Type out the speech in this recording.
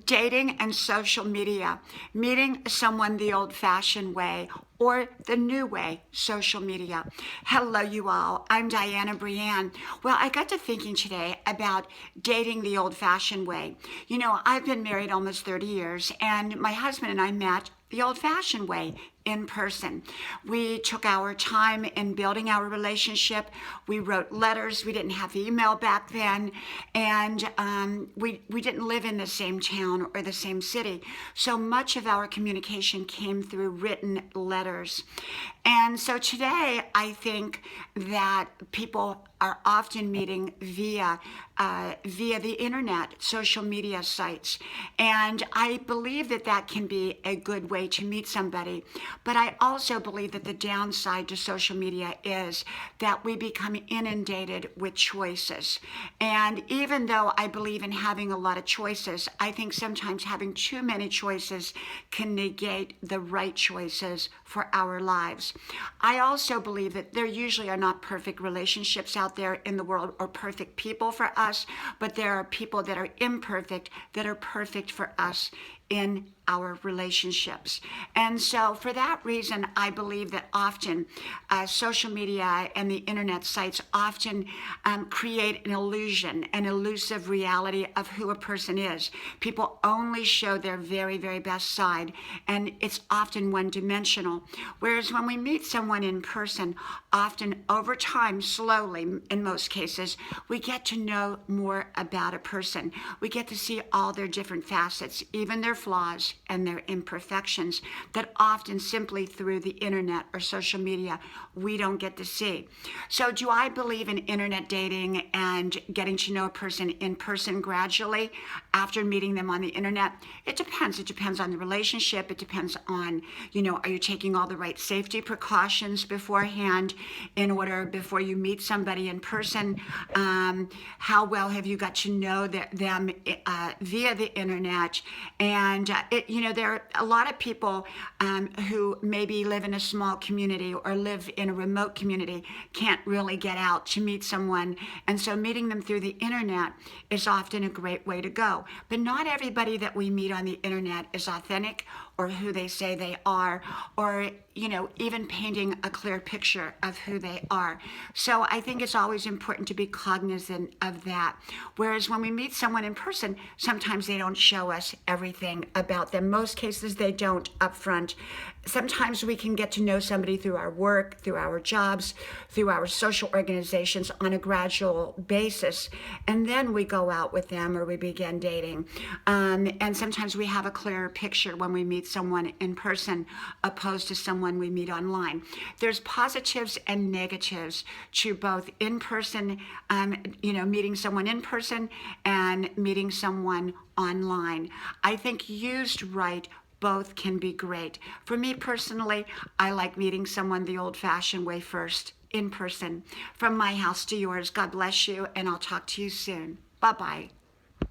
dating and social media, meeting someone the old-fashioned way or the new way, social media. Hello, you all. I'm Diana Brienne. Well, I got to thinking today about dating the old-fashioned way. You know, I've been married almost 30 years, and my husband and I met the old-fashioned way, in person. We took our time in building our relationship. We wrote letters. We didn't have email back then, and we didn't live in the same town or the same city. So much of our communication came through written letters. And so today, I think that people are often meeting via the internet, social media sites. And I believe that that can be a good way to meet somebody. But I also believe that the downside to social media is that we become inundated with choices. And even though I believe in having a lot of choices, I think sometimes having too many choices can negate the right choices for our lives. I also believe that there usually are not perfect relationships out there in the world or perfect people for us, but there are people that are imperfect that are perfect for us in our relationships. And so for that reason, I believe that often social media and the internet sites often create an illusion, an elusive reality of who a person is. People only show their very, very best side, and it's often one-dimensional. Whereas when we meet someone in person, often over time, slowly in most cases, we get to know more about a person. We get to see all their different facets, even their flaws and their imperfections that often simply through the internet or social media we don't get to see. So do I believe in internet dating and getting to know a person in person gradually after meeting them on the internet? It depends. It depends on the relationship. It depends on, are you taking all the right safety precautions beforehand before you meet somebody in person? How well have you got to know them via the internet? And there are a lot of people who maybe live in a small community or live in a remote community can't really get out to meet someone. And so meeting them through the internet is often a great way to go. But not everybody that we meet on the internet is authentic or who they say they are, or even painting a clear picture of who they are. So I think it's always important to be cognizant of that. Whereas when we meet someone in person, sometimes they don't show us everything about them. Most cases they don't up front. Sometimes we can get to know somebody through our work, through our jobs, through our social organizations on a gradual basis. And then we go out with them or we begin dating. And sometimes we have a clearer picture when we meet someone in person opposed to someone we meet online. There's positives and negatives to both in-person, meeting someone in person and meeting someone online. I think used right, both can be great. For me personally, I like meeting someone the old-fashioned way first, in person. From my house to yours, God bless you, and I'll talk to you soon. Bye-bye.